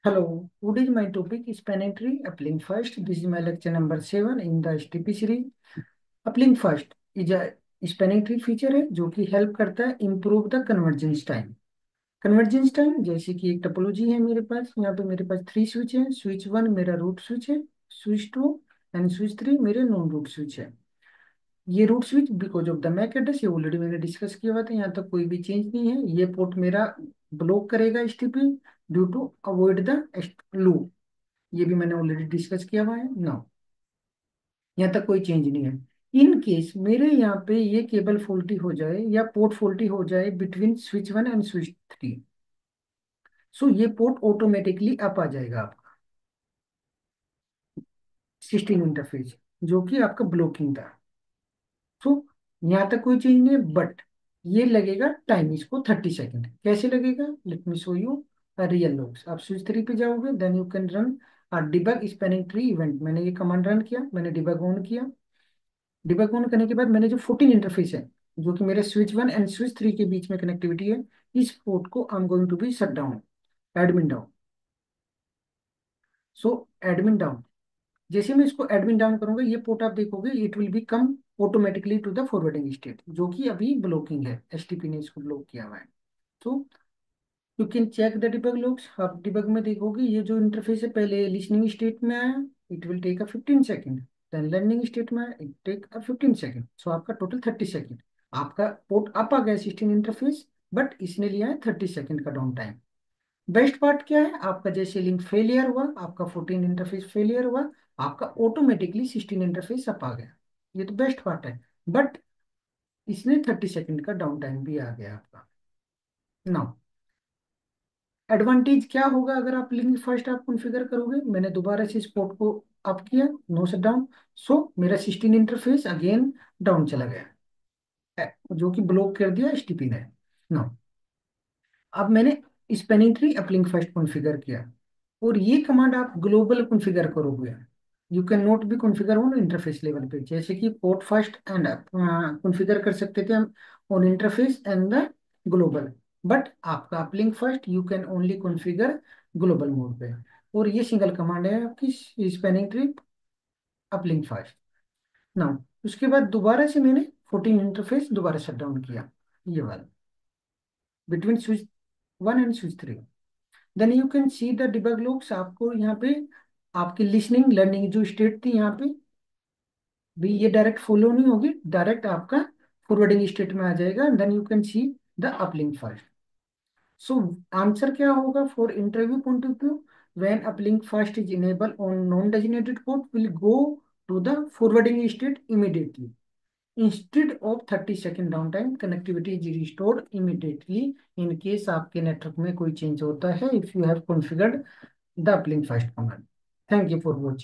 Hello, what is my topic? Spanning tree, uplink first. This is my lecture number 7 in the STP series. Uplink first is a spanning tree feature है जो कि help करता है improve the convergence time. Convergence time जैसे कि एक topology है मेरे पास, यहाँ पे मेरे पास 3 स्विच है। स्विच 1 मेरा रूट स्विच है, स्विच 2 एंड स्विच 3 मेरे नॉन रूट स्विच है। ये root switch because of the MAC address ये ऑलरेडी मैंने डिस्कस किया हुआ था, यहाँ तक कोई भी चेंज नहीं है। ये पोर्ट मेरा ब्लॉक करेगा STP due to avoid the loop, ये भी मैंने ऑलरेडी डिस्कस किया हुआ है ना। यहाँ तक कोई चेंज नहीं है। इन केस मेरे यहाँ पे ये केबल फॉल्टी हो जाए या पोर्ट फॉल्टी हो जाए बिटवीन स्विच 1 एंड स्विच 3, सो ये पोर्ट ऑटोमेटिकली अप आ जाएगा आपका 16 इंटरफेस, जो कि आपका ब्लॉकिंग था। सो यहाँ तक कोई चेंज नहीं है, बट ये लगेगा टाइम इसको 30 सेकेंड। कैसे लगेगा, let me show you real logs. आप स्विच 3 पे जाओगे, then you can run debug spanning tree event. मैंने ये कमांड रन किया, मैंने डिबग ऑन किया। डिबग ऑन करने के बाद मैंने जो 14 इंटरफेस है जो कि मेरे स्विच 1 एंड स्विच 3 के बीच में कनेक्टिविटी है, इस पोर्ट को I am going to be shut down, admin down. So admin down, जैसे मैं इसको एडमिन डाउन करूंगा ये पोर्ट आप देखोगे it will be come automatically to the forwarding state, जो कि अभी ब्लॉकिंग है, एसटीपी ने इसको ब्लॉक किया हुआ है। तो you can check the debug logs. आप डिबग में देखोगे ये जो इंटरफेस है पहले लिसनिंग स्टेट में आया, it will take a 15 second. Then learning state में आया, it take a 15 second. So आपका टोटल 30 सेकेंड। आपका पोर्ट अप आ गया 16 इंटरफेस, बट इसने लिया है 30 सेकेंड का डाउन टाइम। बेस्ट पार्ट क्या है, आपका जैसे लिंक फेलियर हुआ, आपका 14 इंटरफेस फेलियर हुआ, आपका ऑटोमेटिकली 16 इंटरफेस अप आ गया। ये तो बेस्ट पार्ट है, बट इसने 30 सेकेंड का डाउन टाइम भी आ गया आपका। नाउ एडवांटेज क्या होगा अगर आप लिंक फर्स्ट आप कॉन्फ़िगर करोगे। मैंने दोबारा से इस पोर्ट को अप किया, नो शट डाउन, सो मेरा 16 इंटरफेस अगेन डाउन चला गया, जो कि ब्लॉक कर दिया एचटीपी ने। नो, अब मैंने spanning tree uplink first configure किया, और ये कमांड आप ग्लोबल कॉन्फ़िगर करोगे। You can not be configure on interface level पे, जैसे कि पोर्ट फर्स्ट एंड कॉन्फ़िगर कर सकते थे हम on interface and the global, but आपका uplink first you can only configure global mode पे। और ये सिंगल कमांड है आपकी spanning tree uplink first. Now उसके बाद दोबारा से मैंने 14 इंटरफेस दोबारा शट डाउन किया, ये वाला between switch 1 and switch 3। Then you can see the debug logs. आपको यहाँ पे आपकी लिसनिंग लर्निंग जो स्टेट थी यहाँ पे भी ये डायरेक्ट फॉलो नहीं होगी, डायरेक्ट आपका फॉरवर्डिंग स्टेट में आ जाएगा। Then you can see the uplink first. So answer क्या होगा for interview point of view, when uplink first is enable on non designated port will go to the forwarding state immediately instead of 30 second down time. Connectivity is restored immediately in case आपके network में कोई change होता है, if you have configured the uplink first command. Thank you for watching.